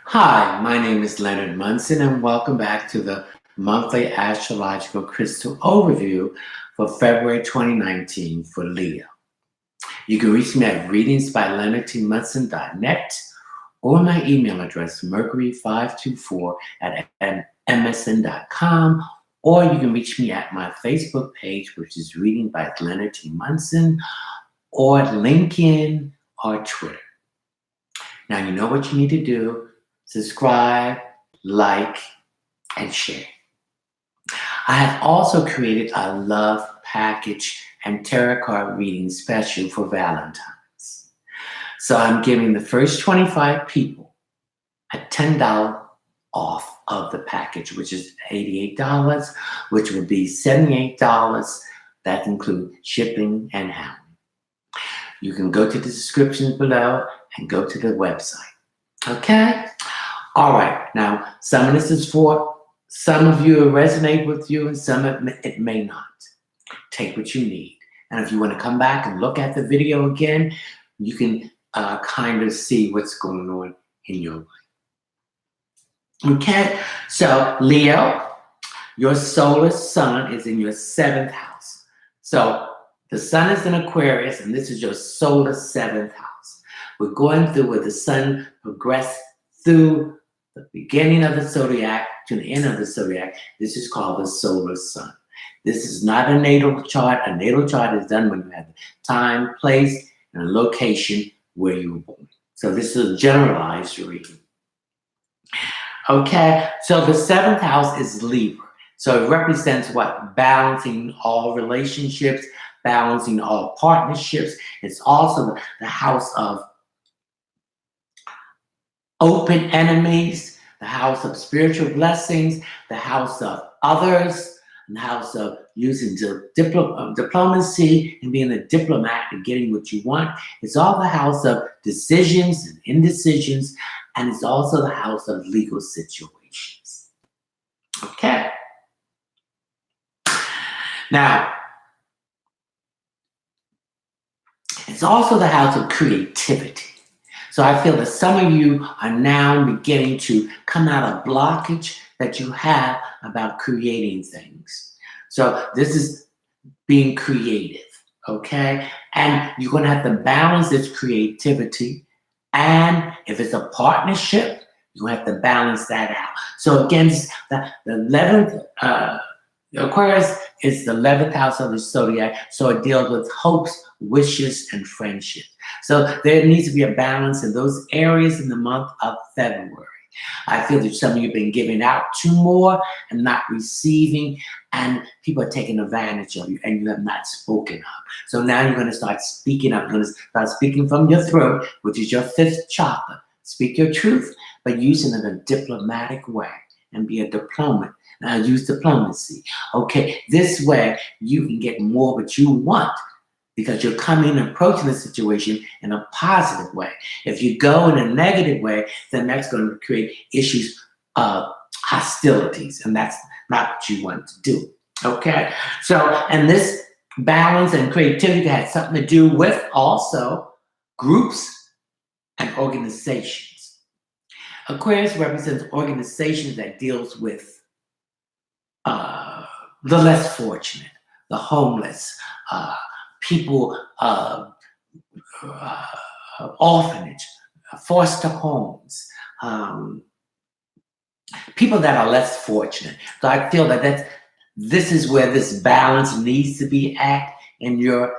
Hi, my name is Leonard Munson, and welcome back to the monthly astrological crystal overview for February 2019 for Leo. You can reach me at readingsbyleonardtmunson.net or my email address, mercury524 at msn.com, or you can reach me at my Facebook page, which is Reading by Leonard T. Munson, or LinkedIn or Twitter. Now, you know what you need to do. Subscribe, like, and share. I have also created a love package and tarot card reading special for Valentine's. So I'm giving the first 25 people a $10 off of the package, which is $88, which would be $78. That includes shipping and handling. You can go to the descriptions below and go to the website. Okay? All right, now some of this is for some of you it resonate with you and some it may not. Take what you need. And if you want to come back and look at the video again, you can kind of see what's going on in your life. Okay, so Leo, your solar sun is in your 7th house. So the sun is in Aquarius and this is your solar 7th house. We're going through where the sun progresses through the beginning of the zodiac to the end of the zodiac. This is called the solar sun. This is not a natal chart. A natal chart is done when you have the time, place, and a location where you were born. So this is a generalized reading. Okay, so the 7th house is Libra. So it represents what? Balancing all relationships, balancing all partnerships. It's also the house of open enemies, the house of spiritual blessings, the house of others, and the house of using diplomacy and being a diplomat and getting what you want. It's all the house of decisions and indecisions, and it's also the house of legal situations. Okay. Now, it's also the house of creativity. So I feel that some of you are now beginning to come out of blockage that you have about creating things. So this is being creative, okay? And you're going to have to balance this creativity. And if it's a partnership, you have to balance that out. So against the 11th, Aquarius is the 11th house of the zodiac, so it deals with hopes, wishes, and friendship. So there needs to be a balance in those areas in the month of February. I feel that some of you have been giving out too more and not receiving, and people are taking advantage of you, and you have not spoken up. So now you're going to start speaking up. You're going to start speaking from your throat, which is your 5th chakra. Speak your truth, but use it in a diplomatic way and be a diplomat. Now use diplomacy. Okay, this way you can get more what you want because you're coming and approaching the situation in a positive way. If you go in a negative way, then that's going to create issues of hostilities, and that's not what you want to do. Okay, so and this balance and creativity has something to do with also groups and organizations. Aquarius represents organizations that deals with the less fortunate, the homeless, people, orphanage, foster homes, people that are less fortunate. So I feel that this is where this balance needs to be at in your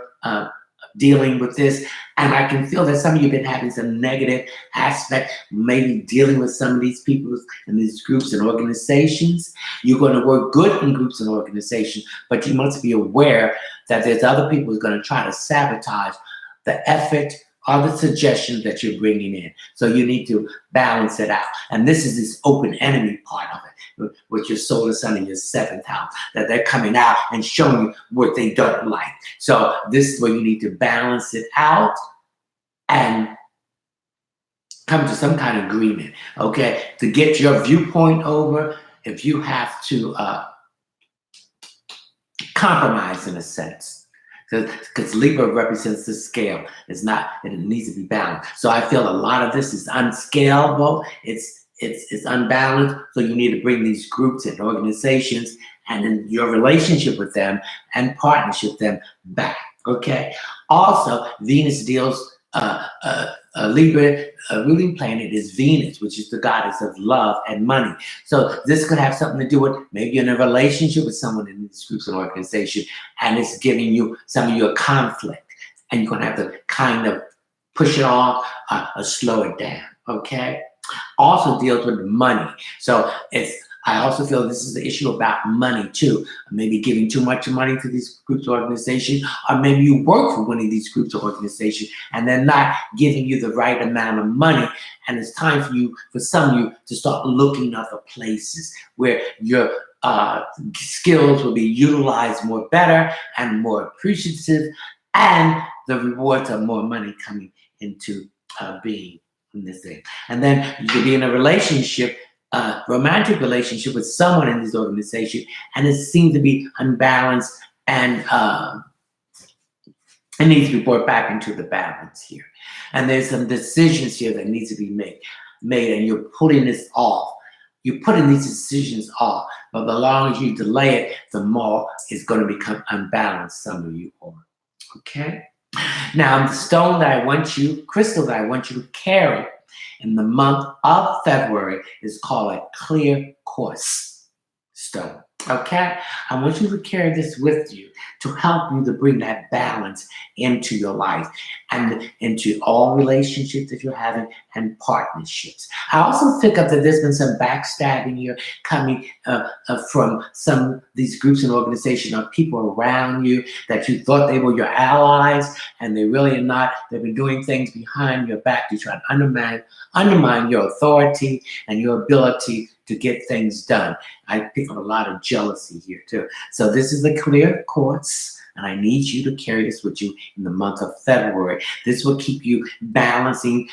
dealing with this. And I can feel that some of you have been having some negative aspect, maybe dealing with some of these people in these groups and organizations. You're going to work good in groups and organizations, but you must be aware that there's other people who are going to try to sabotage the effort or the suggestions that you're bringing in. So you need to balance it out. And this is this open enemy part of it, with your solar sun in your 7th house, that they're coming out and showing you what they don't like. So this is where you need to balance it out and come to some kind of agreement, okay? To get your viewpoint over, if you have to compromise in a sense. Because Libra represents the scale. It's not, and it needs to be balanced. So I feel a lot of this is unscalable. It's it's unbalanced. So you need to bring these groups and organizations and in your relationship with them and partnership them back. Okay. Also, Venus deals. Libra ruling planet is Venus, which is the goddess of love and money. So this could have something to do with maybe you're in a relationship with someone in these groups and organization, and it's giving you some of your conflict, and you're gonna have to kind of push it off or slow it down. Okay. Also deals with money. So I also feel this is the issue about money too. Maybe giving too much money to these groups or organizations, or maybe you work for one of these groups or organizations and they're not giving you the right amount of money. And it's time for some of you to start looking other places where your skills will be utilized more better and more appreciative, and the rewards of more money coming into being in this thing. And then you could be in a relationship, romantic relationship with someone in this organization, and it seems to be unbalanced, and it needs to be brought back into the balance here. And there's some decisions here that needs to be made, and you're putting this off. You're putting these decisions off, but the longer you delay it, the more it's going to become unbalanced. Some of you are. Okay. Now, the stone that I want you, crystal that I want you to carry in the month of February is called a clear quartz stone. Okay? I want you to carry this with you to help you to bring that balance into your life and into all relationships that you're having and partnerships. I also pick up that there's been some backstabbing here coming from some of these groups and organizations or people around you that you thought they were your allies, and they really are not. They've been doing things behind your back to try to undermine your authority and your ability to get things done. I pick up a lot of jealousy here too. So this is the clear quartz, and I need you to carry this with you in the month of February. This will keep you balancing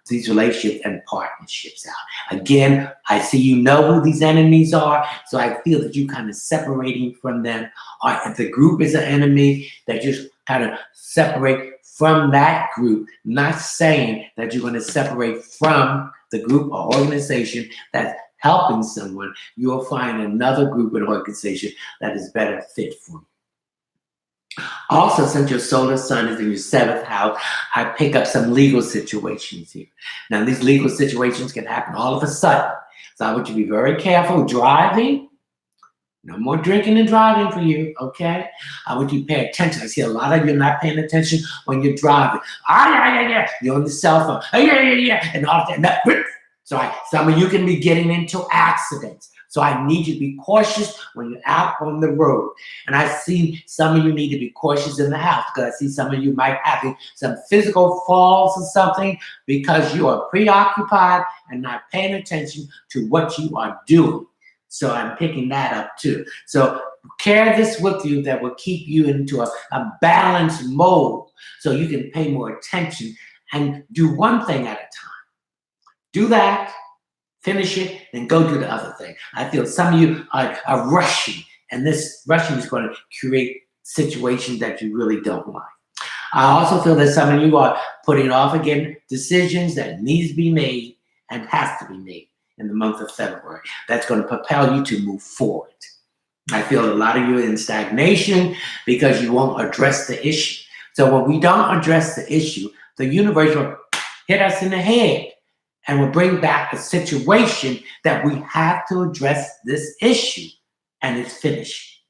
these relationships and partnerships out. Again, I see you know who these enemies are, so I feel that you kind of separating from them. Or if the group is an enemy, that you kind of separate from that group, not saying that you're going to separate from the group or organization that's helping someone. You'll find another group and organization that is better fit for you. Also, since your solar sun is in your 7th house, I pick up some legal situations here. Now, these legal situations can happen all of a sudden. So I want you to be very careful driving. No more drinking and driving for you, okay? I want you to pay attention. I see a lot of you not paying attention when you're driving. Yeah. You're on the cell phone. Yeah. And all that. So some of you can be getting into accidents. So I need you to be cautious when you're out on the road. And I see some of you need to be cautious in the house, because I see some of you might have some physical falls or something because you are preoccupied and not paying attention to what you are doing. So I'm picking that up too. So carry this with you that will keep you into a balanced mode so you can pay more attention and do one thing at a time. Do that, finish it, then go do the other thing. I feel some of you are rushing, and this rushing is going to create situations that you really don't like. I also feel that some of you are putting off again decisions that need to be made and has to be made in the month of February. That's going to propel you to move forward. I feel a lot of you are in stagnation because you won't address the issue. So when we don't address the issue, the universe will hit us in the head and will bring back a situation that we have to address this issue, and it's finished.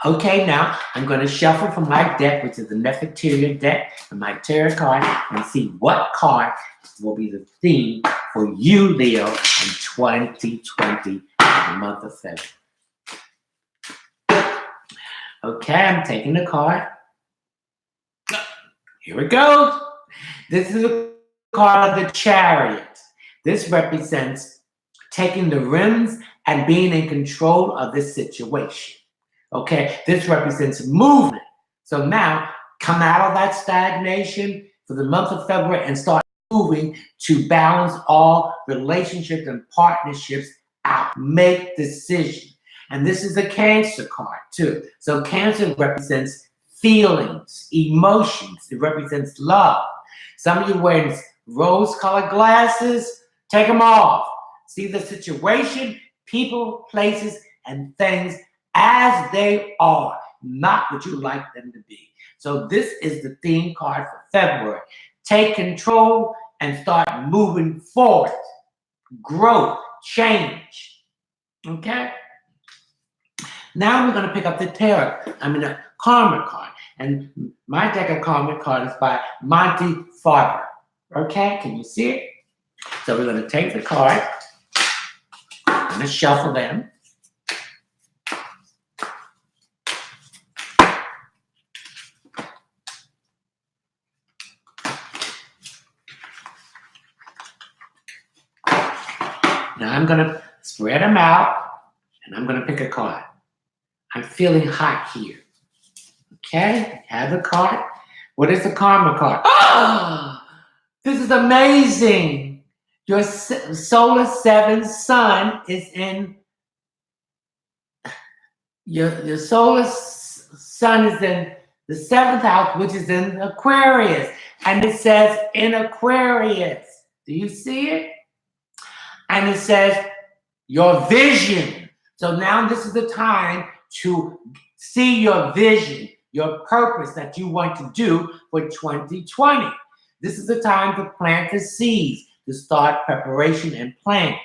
Okay, now I'm going to shuffle from my deck, which is the Nefertiti deck, and my tarot card, and see what card will be the theme for you, Leo, in 2020, the month of February. Okay, I'm taking the card. Here it goes. This is a card of the Chariot. This represents taking the reins and being in control of this situation. Okay, this represents movement. So now, come out of that stagnation for the month of February and start moving to balance all relationships and partnerships out. Make decisions. And this is a Cancer card too. So Cancer represents feelings, emotions. It represents love. Some of you wearing rose-colored glasses. Take them off. See the situation, people, places, and things as they are, not what you like them to be. So this is the theme card for February. Take control and start moving forward. Growth, change. Okay? Now we're going to pick up the Karma card. And my deck of Karma card is by Monty Farber. Okay? Can you see it? So we're going to take the card. I'm going to shuffle them. Now I'm going to spread them out, and I'm going to pick a card. I'm feeling hot here. Okay? Have the card. What is the Karma card? Oh! This is amazing. Your solar 7 sun is in your solar sun is in the 7th house, which is in Aquarius, and it says in Aquarius. Do you see it? And it says your vision. So now this is the time to see your vision, your purpose that you want to do for 2020. This is the time to plant the seeds, to start preparation and planning.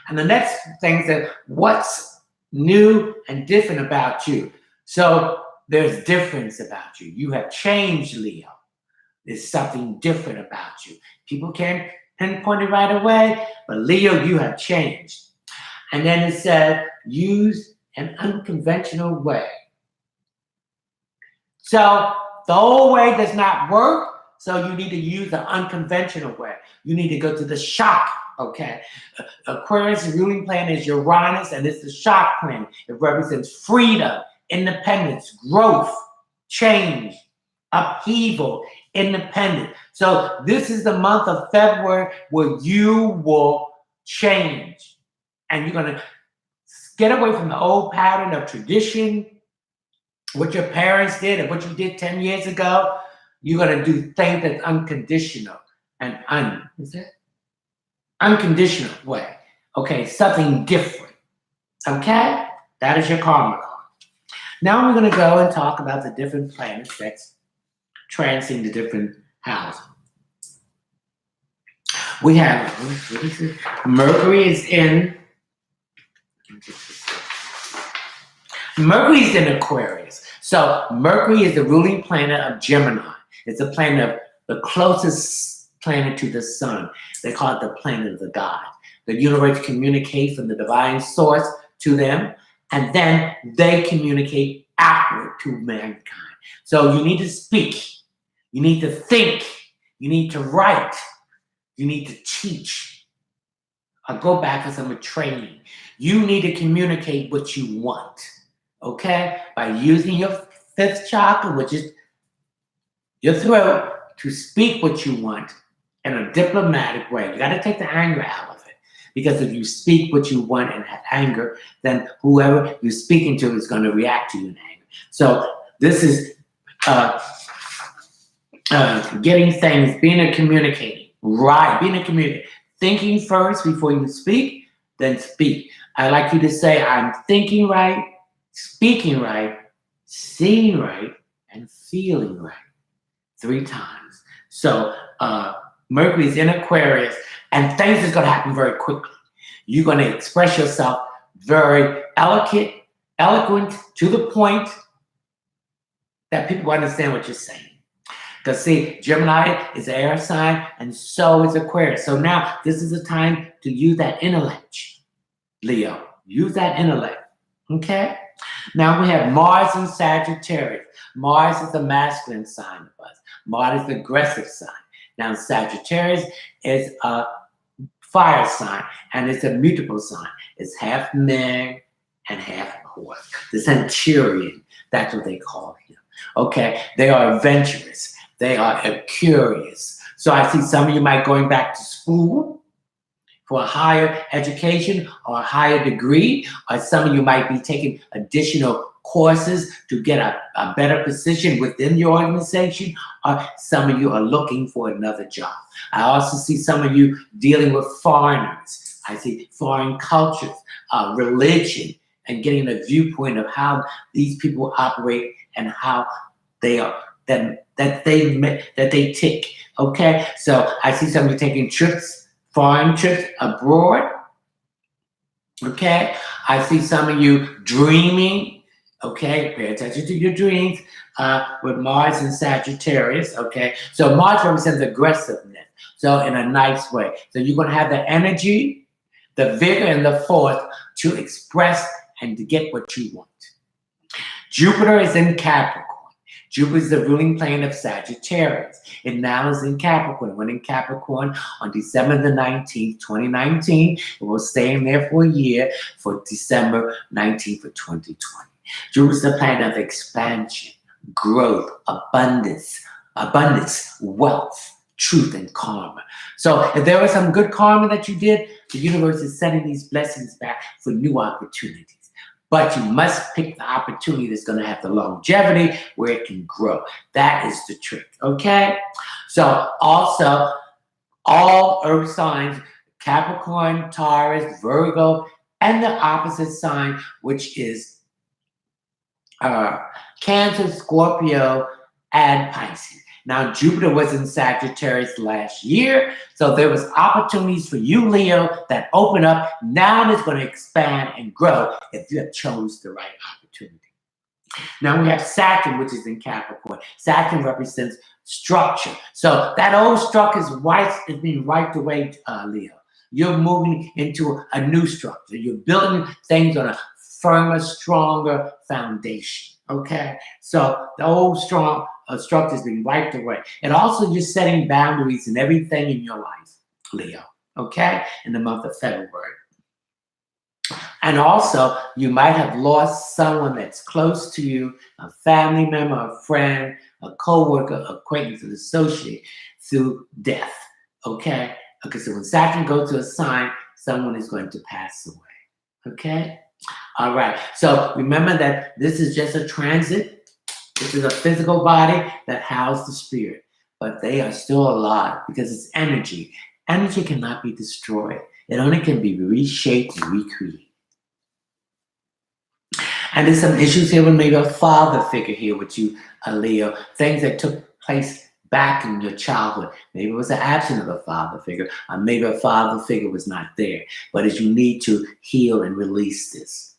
And the next thing is that what's new and different about you. So there's difference about you. You have changed, Leo. There's something different about you. People can't pinpoint it right away, but Leo, you have changed. And then it said, use an unconventional way. So the old way does not work, so you need to use the unconventional way. You need to go to the shock, okay? Aquarius ruling planet is Uranus, and it's the shock planet. It represents freedom, independence, growth, change, upheaval, independence. So this is the month of February where you will change. And you're going to get away from the old pattern of tradition, what your parents did and what you did 10 years ago. You're going to do things that's unconditional and unconditional way. Okay, something different. Okay? That is your Karma card. Now we're going to go and talk about the different planets that's transcending the different houses. We have, what is it? Mercury is in Aquarius. So Mercury is the ruling planet of Gemini. It's the planet of the closest planet to the sun. They call it the planet of the gods. The universe communicates from the divine source to them, and then they communicate outward to mankind. So you need to speak. You need to think. You need to write. You need to teach. I'll go back to some training. You need to communicate what you want, okay? By using your 5th chakra, which is your throat, to speak what you want in a diplomatic way. You got to take the anger out of it. Because if you speak what you want in anger, then whoever you're speaking to is going to react to you in anger. So this is getting things, being a communicator. Right, being a communicator. Thinking first before you speak, then speak. I like you to say, I'm thinking right, speaking right, seeing right, and feeling right. 3 times. So Mercury is in Aquarius, and things is going to happen very quickly. You're going to express yourself very eloquent, to the point that people understand what you're saying. Because see, Gemini is an air sign, and so is Aquarius. So now this is the time to use that intellect, Leo. Use that intellect, okay? Now we have Mars in Sagittarius. Mars is the masculine sign of us. Mars is the aggressive sign. Now Sagittarius is a fire sign, and it's a mutable sign. It's half man and half horse. The centurion, that's what they call him. Okay, they are adventurous. They are curious. So I see some of you might going back to school for a higher education or a higher degree, or some of you might be taking additional courses to get a better position within your organization, or some of you are looking for another job. I also see some of you dealing with foreigners. I see foreign cultures, religion, and getting a viewpoint of how these people operate and how they are that they tick. Okay, so I see some of you taking trips, foreign trips abroad. Okay, I see some of you dreaming. Okay, pay attention to your dreams with Mars and Sagittarius. Okay, so Mars represents aggressiveness. So in a nice way. So you're going to have the energy, the vigor, and the force to express and to get what you want. Jupiter is in Capricorn. Jupiter is the ruling planet of Sagittarius. It now is in Capricorn. It went in Capricorn on December the 19th, 2019. It will stay in there for a year for December 19th of 2020. Jupiter is the planet of expansion, growth, abundance, wealth, truth, and karma. So if there was some good karma that you did, the universe is sending these blessings back for new opportunities. But you must pick the opportunity that's going to have the longevity where it can grow. That is the trick, okay? So also, all earth signs, Capricorn, Taurus, Virgo, and the opposite sign, which is Cancer, Scorpio, and Pisces. Now, Jupiter was in Sagittarius last year, so there was opportunities for you, Leo, that open up. Now it's going to expand and grow if you have chose the right opportunity. Now we have Saturn, which is in Capricorn. Saturn represents structure. So that old structure is being wiped away, Leo. You're moving into a new structure. You're building things on a firmer, stronger foundation. Okay? So the old strong structure is being wiped away. And also you're setting boundaries in everything in your life, Leo. Okay? In the month of February. And also, you might have lost someone that's close to you, a family member, a friend, a co-worker, acquaintance, an associate, through death. Okay? Okay, so when Saturn goes to a sign, someone is going to pass away. Okay? All right. So remember that this is just a transit. This is a physical body that houses the spirit. But they are still alive because it's energy. Energy cannot be destroyed. It only can be reshaped and recreated. And there's some issues here with maybe a father figure here with you, Leo. Things that took place back in your childhood. Maybe it was the absence of a father figure, or maybe a father figure was not there. But as you need to heal and release this.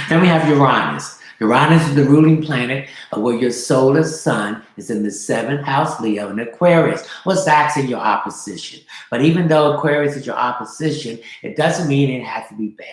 Then we have Uranus. Uranus is the ruling planet where your solar sun is in the 7th house, Leo, in Aquarius. Well, it's actually your opposition. But even though Aquarius is your opposition, it doesn't mean it has to be bad.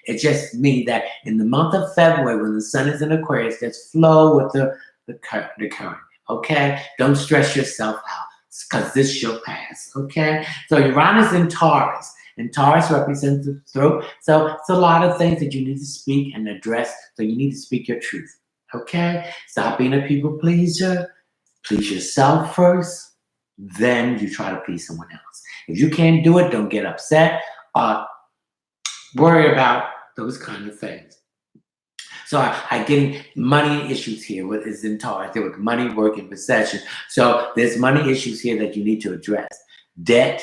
It just means that in the month of February, when the sun is in Aquarius, just flow with the current, okay? Don't stress yourself out because this shall pass, okay? So Uranus in Taurus. And Taurus represents the throat. So it's a lot of things that you need to speak and address. So you need to speak your truth. Okay? Stop being a people pleaser. Please yourself first. Then you try to please someone else. If you can't do it, don't get upset. Worry about those kind of things. So I'm getting money issues here with is in Taurus. There was money, work, and possession. So there's money issues here that you need to address. Debt.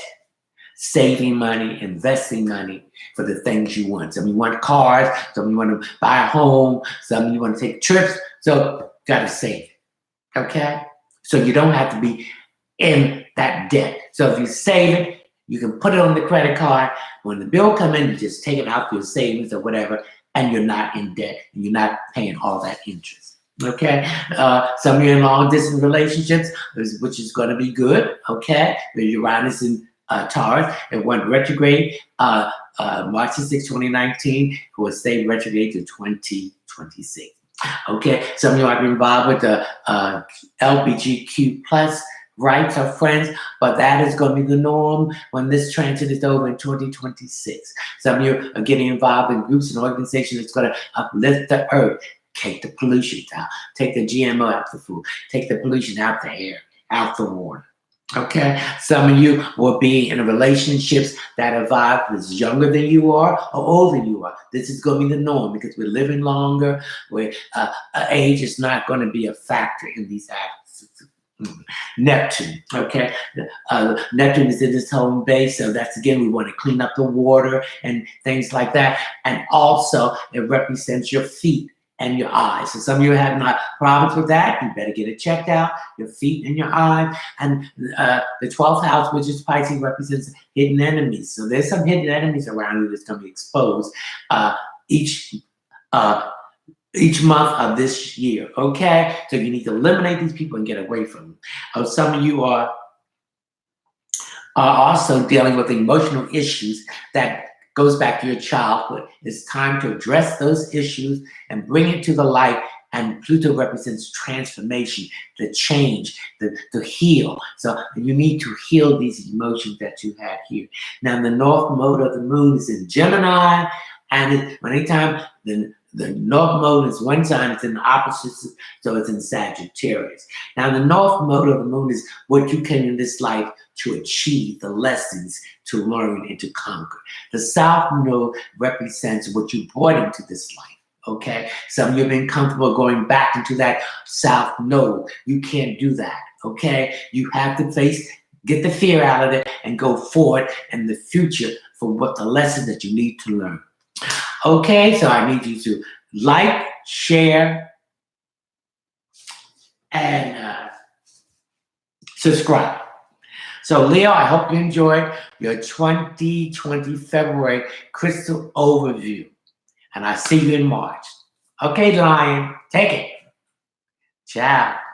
Saving money, investing money for the things you want. Some of you want cars, some of you want to buy a home, some of you want to take trips. So you got to save it, okay? So you don't have to be in that debt. So if you save it, you can put it on the credit card. When the bill comes in, you just take it out for your savings or whatever, and you're not in debt. And you're not paying all that interest. Okay, some of you in long distance relationships, which is going to be good. Okay, with Uranus in Taurus, it went retrograde March 6, 2019. It will stay retrograde to 2026. Okay, some of you might be involved with the LGBTQ plus rights or friends, but that is going to be the norm when this transit is over in 2026. Some of you are getting involved in groups and organizations that's going to uplift the earth, take the pollution out, take the GMO out the food, take the pollution out the air, out the water. Okay, some of you will be in relationships that are that's younger than you are or older than you are. This is going to be the norm because we're living longer. Where age is not going to be a factor in these acts. Neptune, okay, Neptune is in its home base, so that's again we want to clean up the water and things like that, and also it represents your feet and your eyes. So some of you have not problems with that. You better get it checked out. Your feet and your eyes, and the 12th house, which is Pisces, represents hidden enemies. So there's some hidden enemies around you that's going to be exposed each. Uh, each month of this year, okay? So you need to eliminate these people and get away from them. Some of you are also dealing with emotional issues that goes back to your childhood. It's time to address those issues and bring it to the light. And Pluto represents transformation, the change, the heal. So you need to heal these emotions that you had here. Now, the north mode of the moon is in Gemini, and anytime the north mode is one sign, it's in the opposite, so it's in Sagittarius. Now, the north mode of the moon is what you can in this life to achieve, the lessons to learn and to conquer. The south node represents what you brought into this life. Okay, some of you have been comfortable going back into that south node. You can't do that. Okay, you have to get the fear out of it and go forward in the future for what the lesson that you need to learn. Okay, so I need you to like, share, and subscribe. So Leo, I hope you enjoyed your 2020 February crystal overview. And I see you in March. Okay, Lion, take it. Ciao.